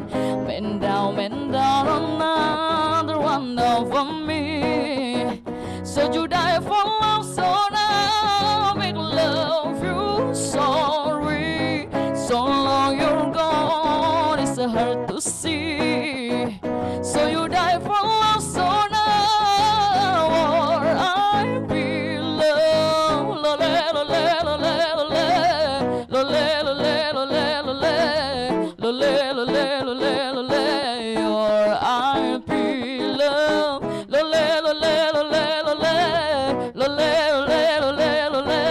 Bend down, another one down for me. So you die for love, so now make love you sorry. So long you're gone, it's hard to see. So you die for love, so now or I be loved. Lo le lo le lo le lo le lo le lo le lo le lo le lo le lo le lo le lo le or I be loved. Lo le lo le lo le lo le lo le lo le lo le lo le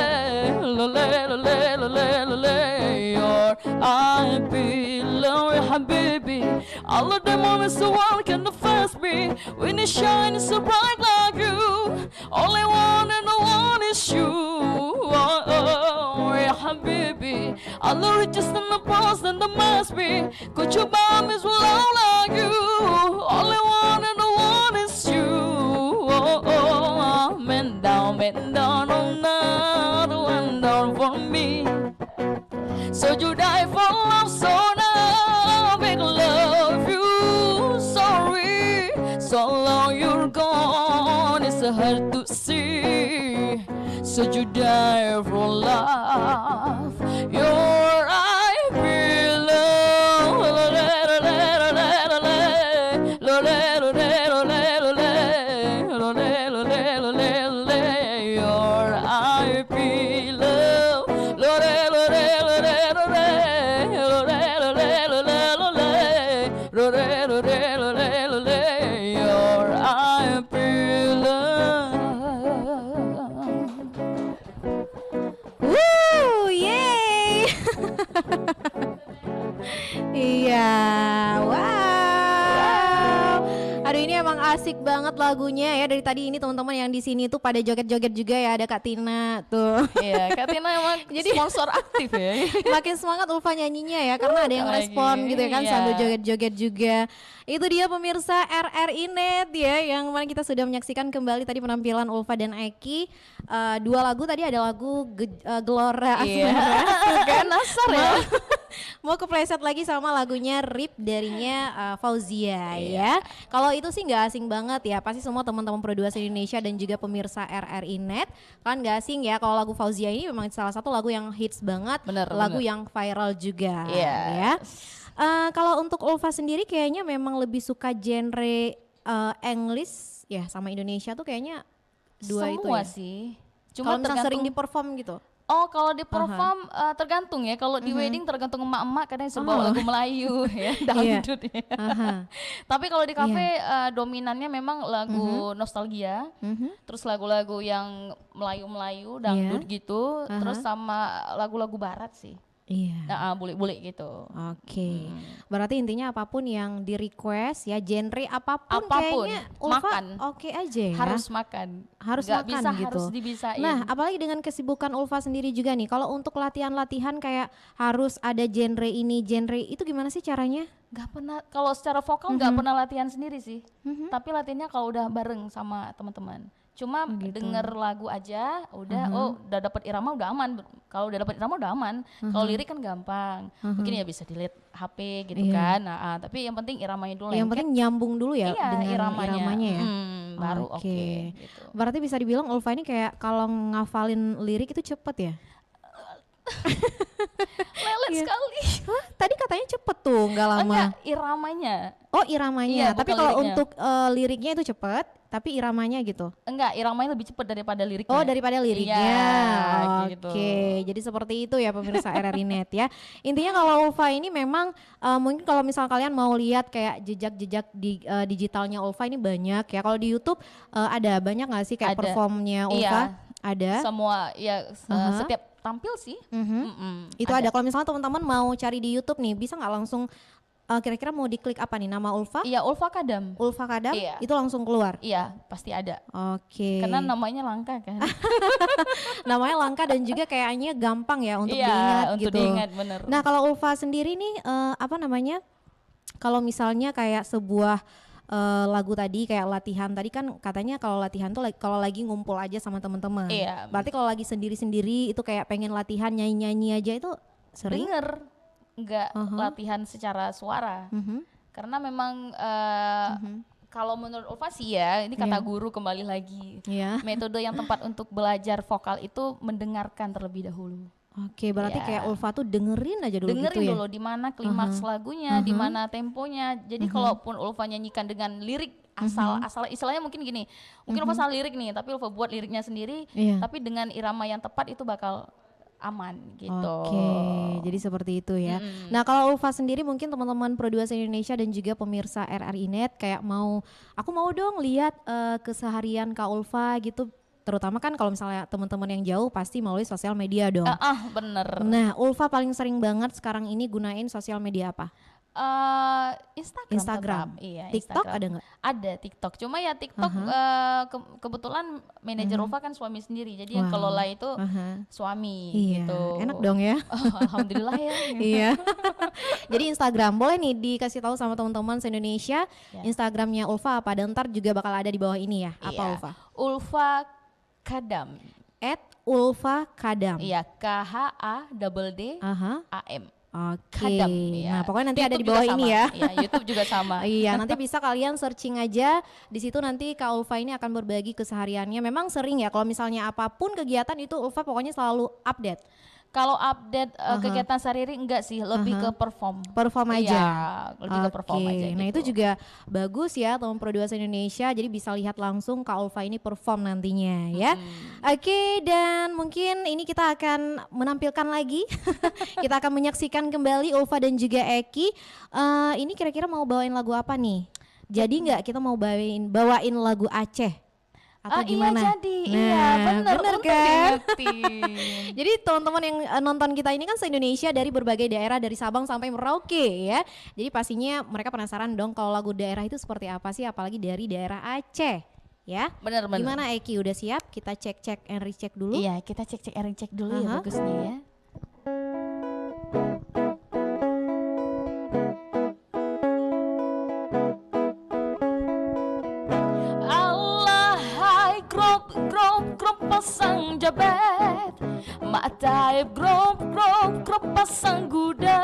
lo le lo le lo le lo le or I be loved. Ya habibi, all of the moments so one can face me when it shines so bright like you. All the riches in the past and there must be. Could you buy me so long like you? All I want and the one is you. Oh, oh, bend down, another one down for me. So you die for love, so now I make love you. Sorry, so long you're gone, it's hard to see. So you die for love, your I your IP love. Woo, yeay. Iya, wow. Aduh ini emang asik banget lagunya ya. Dari tadi ini teman-teman yang di sini tuh pada joget-joget juga ya. Ada Kak Tina tuh. Iya, Kak Tina emang jadi sponsor aktif ya. Makin semangat Ulfa nyanyinya ya, karena ada yang respon gitu ya kan, iya. sambil joget-joget juga. Itu dia pemirsa RRI Net ya, yang mana kita sudah menyaksikan kembali tadi penampilan Ulfa dan Eki. Dua lagu tadi, ada lagu Gelora Asmara, tuh kan Nasar ya. mau kepleset lagi sama lagunya Rip darinya Fauzia ya. Kalau itu sih nggak asing banget ya, pasti semua teman-teman produser Indonesia dan juga pemirsa RRI Net kan nggak asing ya kalau lagu Fauzia ini memang salah satu lagu yang hits banget, lagu yang viral juga ya. Kalau untuk Ulfa sendiri kayaknya memang lebih suka genre English ya sama Indonesia tuh kayaknya dua semua itu ya. Sih. Cuma kalau misalnya sering di perform gitu. Oh, kalau di perform tergantung ya. Kalau di wedding tergantung emak-emak kadang suruh bawa lagu Melayu ya, dangdut ya. Tapi kalau di kafe dominannya memang lagu nostalgia. Terus lagu-lagu yang Melayu-Melayu, dangdut gitu, terus sama lagu-lagu barat sih. Iya. Nah, bule-bule gitu. Oke. Berarti intinya apapun yang di request ya, genre apapun kayaknya Ulfa makan. Oke aja ya. Harus makan. Harus Gak makan bisa, gitu. harus dibisain. Nah, apalagi dengan kesibukan Ulfa sendiri juga nih. Kalau untuk latihan-latihan kayak harus ada genre ini, genre itu gimana sih caranya? Gak pernah, kalau secara vokal gak pernah latihan sendiri sih. Tapi latihannya kalau udah bareng sama teman-teman. Cuma denger lagu aja, udah udah dapet irama udah aman. Kalau udah dapet irama udah aman. Kalau lirik kan gampang. Mungkin ya bisa dilihat HP gitu kan. Nah, tapi yang penting iramanya dulu. Yang penting nyambung dulu ya dengan iramanya ya. Baru oke. Gitu. Berarti bisa dibilang Ulfa ini kayak kalau ngafalin lirik itu cepet ya? Lelet sekali. Hah? Tadi katanya cepet tuh, nggak lama. Enggak, iramanya. Oh iramanya, Iya, tapi bukan kalau liriknya. untuk liriknya itu cepet, tapi iramanya gitu. Enggak, iramanya lebih cepat daripada liriknya. Oh daripada liriknya. Iya, gitu. Oke, jadi seperti itu ya pemirsa RRI Net ya. Intinya kalau Ulfa ini memang mungkin kalau misal kalian mau lihat kayak jejak-jejak di digitalnya Ulfa ini banyak ya. Kalau di YouTube ada banyak nggak sih kayak Ada. performnya Ulfa? Ada. Semua ya setiap tampil sih. Itu ada. Kalau misalnya teman-teman mau cari di YouTube nih, bisa nggak langsung kira-kira mau diklik apa nih, nama Ulfa? Iya, Ulfa Kadam. Ulfa Kadam, Iya. itu langsung keluar. Iya, pasti ada. Oke. Karena namanya langka kan. Namanya langka dan juga kayaknya gampang ya untuk Iya, diingat untuk gitu. diingat, bener. Nah kalau Ulfa sendiri nih apa namanya? Kalau misalnya kayak sebuah lagu tadi kayak latihan tadi kan katanya kalau latihan tuh kalau lagi ngumpul aja sama teman-teman. Iya. Berarti kalau lagi sendiri-sendiri itu kayak pengen latihan nyanyi-nyanyi aja itu sering? Denger, nggak latihan secara suara. Karena memang kalau menurut Ulfa sih ya, ini kata guru kembali lagi. Metode yang tepat untuk belajar vokal itu mendengarkan terlebih dahulu. Oke, berarti kayak Ulfa tuh dengerin aja dulu dengerin gitu ya? dulu di mana klimaks lagunya, di mana temponya. Jadi kalaupun Ulfa nyanyikan dengan lirik asal istilahnya mungkin gini, mungkin Ulfa salah lirik nih, tapi Ulfa buat liriknya sendiri, tapi dengan irama yang tepat itu bakal aman gitu. Oke, jadi seperti itu ya. Nah kalau Ulfa sendiri mungkin teman-teman produser Indonesia dan juga pemirsa RRI Net kayak aku mau dong lihat keseharian Kak Ulfa gitu. Terutama kan kalau misalnya teman-teman yang jauh pasti melalui sosial media dong. Bener. Nah Ulfa paling sering banget sekarang ini gunain sosial media apa? Instagram. tetap. Iya, TikTok Instagram. ada nggak? Ada TikTok. Cuma ya TikTok kebetulan manajer Ulfa kan suami sendiri. Jadi yang Wow. kelola itu suami Iya, gitu. enak dong ya. Alhamdulillah ya. Iya. Jadi Instagram boleh nih dikasih tahu sama teman-teman se-Indonesia Ya. Instagramnya Ulfa apa, dan ntar juga bakal ada di bawah ini ya. Apa Iya. Ulfa? Ulfa Kadam. @Ulfa Kadam. Iya, KHADDAM. Oke. Kadam, ya. Nah, pokoknya nanti ada di YouTube bawah juga ini sama. ya. Iya, YouTube juga sama. Iya, nanti bisa kalian searching aja di situ, nanti Kak Ulfa ini akan berbagi kesehariannya. Memang sering ya kalau misalnya apapun kegiatan itu Ulfa pokoknya selalu update. Kalau update kegiatan sehari-hari enggak sih, lebih ke perform. Perform aja. Iya, lebih ke perform Oke, aja nah itu gitu. juga bagus ya teman Pro 2 Indonesia, jadi bisa lihat langsung Kak Ulfa ini perform nantinya ya. Oke, dan mungkin ini kita akan menampilkan lagi, kita akan menyaksikan kembali Ulfa dan juga Eki. Ini kira-kira mau bawain lagu apa nih? Jadi nggak kita mau bawain lagu Aceh? Atau gimana? Iya jadi, Nah, iya bener bener untung kan? diingetin. Jadi teman-teman yang nonton kita ini kan se-Indonesia dari berbagai daerah, dari Sabang sampai Merauke ya. Jadi pastinya mereka penasaran dong kalau lagu daerah itu seperti apa sih, apalagi dari daerah Aceh ya. Bener. Gimana Eki, udah siap? Kita cek and recheck dulu. Iya, kita cek and recheck dulu ya bagusnya ya. Allahai grop pasang jabet, mataib grop pasang guda.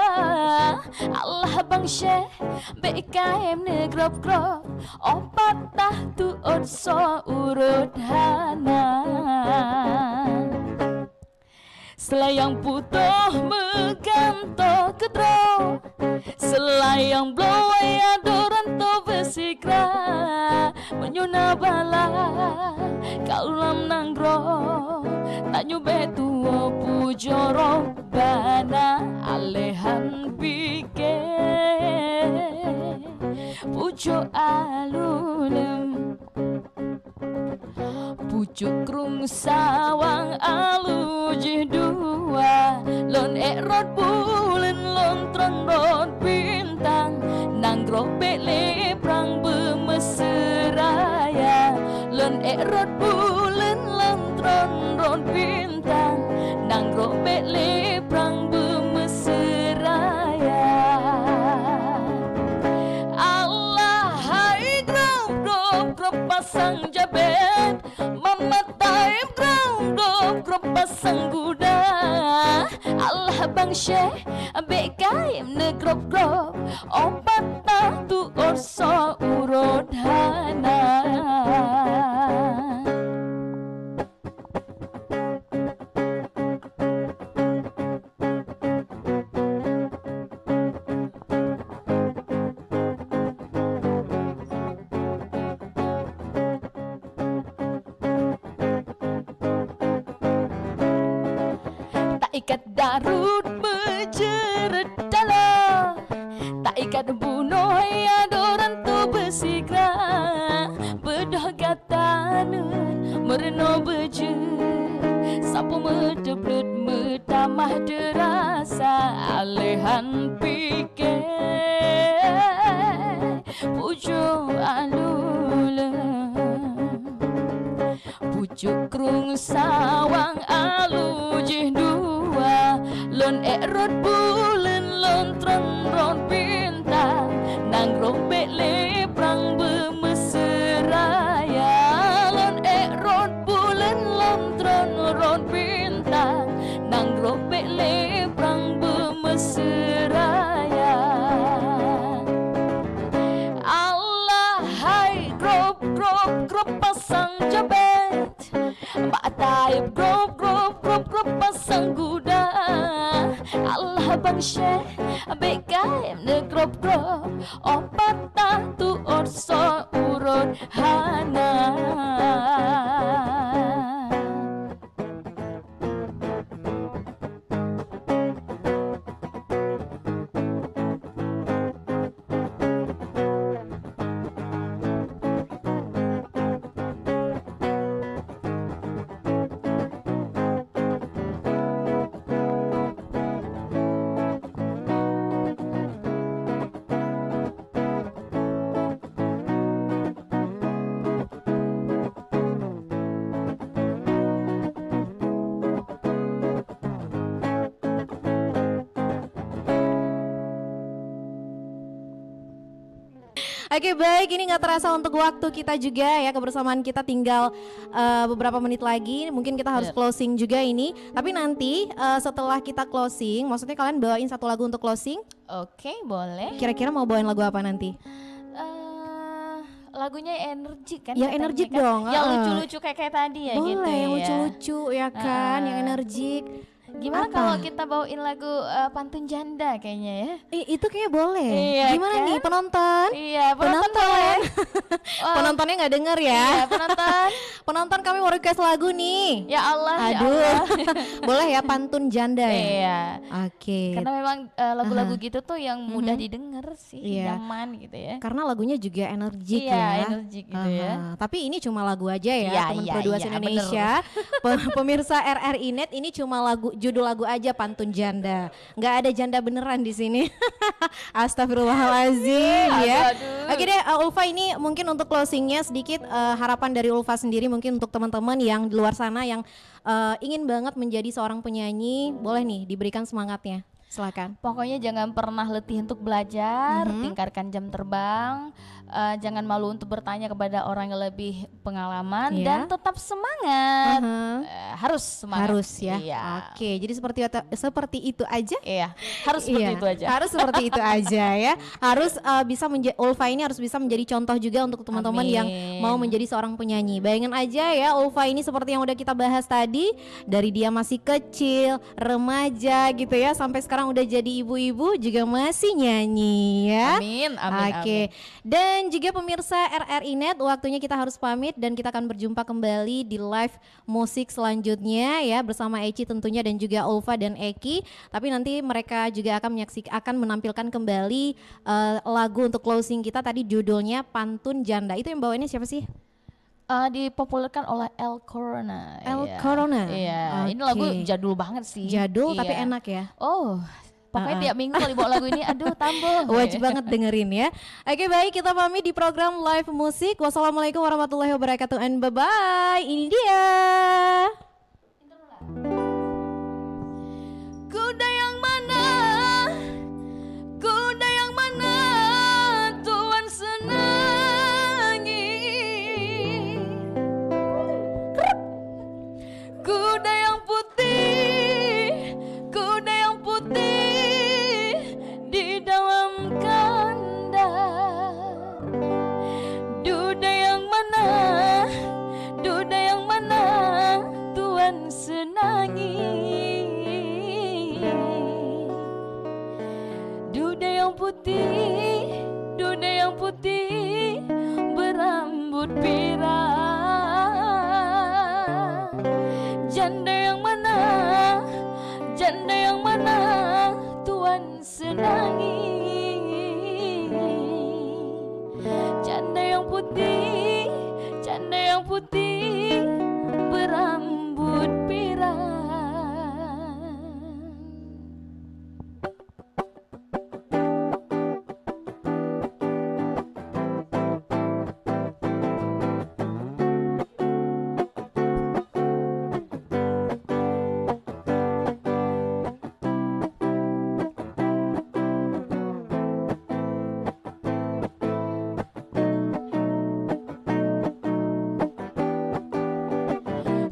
Allah bang syekh BKM ne grop opat tahtu odso urut hana. Selayang putoh meganto kedro, selayang blowai adoran to besikra, menyuna bala kaulam nanggro, tak nyube tuo pujoro bana alehan pike, pujo alulem. Pucuk krung sawang alujih dua, lon rod bulen lon tron rod bintang, nanggro bele prang bemeseraya, lon rod bulen lon tron rod bintang, nanggro bele prang bemeseraya. Allah hai grop pasang jabet, mama taib grop pasang guda. Allah bang syekh BKM ne grop opat tahtu orso urut hana. Ikat darut berjerat dalam, tak ikat bunuh adoran tu bersikra, bedah gatanan mereno beje, sapu medeblet metamah derasa alehan pike, pujo alula. Pucuk krung sawang alujih dua, lon rod bulen lon tron rod bintang, nang rombek leprang bemeseraya, lon rod bulen lon tron rod bintang, nang rombek leprang bemeseraya. Allah hai grop pasang jabet, mbak taib grop pasang guda. Allah bang syekh BKM ne grop opat tahtu orso urut hana. Oke baik, ini nggak terasa untuk waktu kita juga ya, kebersamaan kita tinggal beberapa menit lagi. Mungkin kita harus closing juga ini. Tapi nanti setelah kita closing, maksudnya kalian bawain satu lagu untuk closing? Oke, boleh. Kira-kira mau bawain lagu apa nanti? Lagunya energi kan? Yang energik kan? Dong. Yang lucu-lucu kayak tadi ya. Boleh, gitu ya. yang lucu-lucu ya kan, yang energik. Gimana Apa? kalau kita bawain lagu Pantun Janda kayaknya ya? Itu kayaknya boleh. Iya, gimana kan? nih penonton? Iya, penonton. Penontonnya nggak denger ya? Iya, penonton. Penonton kami mau request lagu nih. Ya Allah, Aduh. ya Allah. Boleh ya Pantun Janda ya? Iya. Oke. Karena memang lagu-lagu gitu tuh yang mudah didengar sih, Iya. nyaman gitu ya. Karena lagunya juga energik Iya, ya. energik gitu ya. Tapi ini cuma lagu aja ya, Iya, teman iya, Produksi iya, Indonesia. Pemirsa RRI Net, ini cuma judul lagu aja, Pantun Janda. Nggak ada janda beneran di sini. Astagfirullahalazim ya. Aduh. Oke deh, Ulfa, ini mungkin untuk closingnya sedikit harapan dari Ulfa sendiri, mungkin untuk teman-teman yang di luar sana yang ingin banget menjadi seorang penyanyi, boleh nih diberikan semangatnya. Silakan. Pokoknya jangan pernah letih untuk belajar, tingkatkan jam terbang, jangan malu untuk bertanya kepada orang yang lebih pengalaman, dan tetap semangat. Harus semangat. Harus ya. Iya. Oke, jadi seperti itu aja. Iya, harus seperti itu aja. Harus seperti itu aja ya. Harus bisa Ulfa ini harus bisa menjadi contoh juga untuk teman-teman yang mau menjadi seorang penyanyi. Bayangin aja ya, Ulfa ini seperti yang udah kita bahas tadi, dari dia masih kecil, remaja gitu ya, sampai sekarang udah jadi ibu-ibu juga masih nyanyi ya. Amin, amin. Oke. Dan juga pemirsa RRI Net, waktunya kita harus pamit dan kita akan berjumpa kembali di live musik selanjutnya ya, bersama Eci tentunya dan juga Ulfa dan Eki. Tapi nanti mereka juga akan menampilkan kembali lagu untuk closing kita, tadi judulnya Pantun Janda. Itu yang bawainnya siapa sih? Dipopulerkan oleh El Corona. Corona. Iya, ini lagu jadul banget sih. Jadul iya. Tapi enak ya. Oh, pokoknya tiap minggu kalau dibawa lagu ini, aduh tambah. Wajib banget dengerin ya. Oke baik, kita pamit di program Live Musik. Wassalamualaikum warahmatullahi wabarakatuh and bye-bye. Ini dia. Kuda yang mana? Kuda yang mana? Tuan senangi. Kuda yang putih, kuda yang putih di dalam kandang. Duda yang mana? Duda yang mana? Tuan senangi. Duda yang putih, duda yang putih berambut pirang. Janda yang mana? Janda yang mana? Tuan senangi. Janda yang putih, janda yang putih berambut pirang.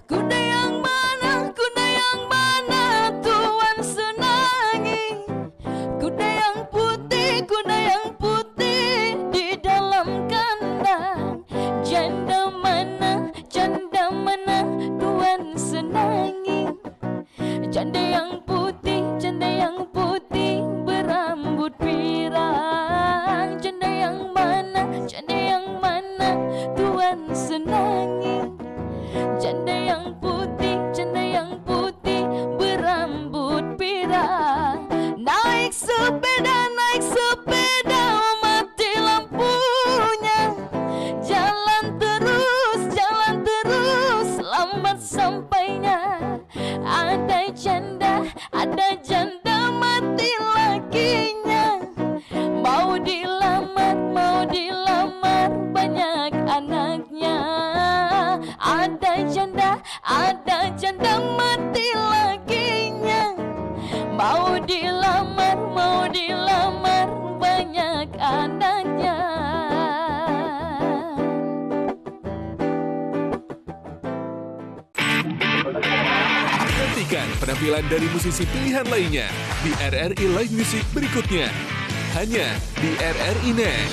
Kuda yang mana? Kuda yang mana? Tuan senangi. Kuda yang putih, kuda yang putih di dalam kandang. Janda mana? Janda mana? Tuan senangi. Janda yang putih, janda yang putih berambut pirang. Janda yang mana? Janda yang mana? Tuan senangi. Janda yang putih, janda yang putih berambut pirang. Naik sepeda, mati lampunya. Jalan terus, lambat sampainya. Ada janda mati lakinya. Mau dilamar banyak anaknya. Ada janda mati lakinya. Mau dilamar banyak anaknya. Nantikan penampilan dari musisi pilihan lainnya di RRI Live Music berikutnya. Hanya di RRI Net.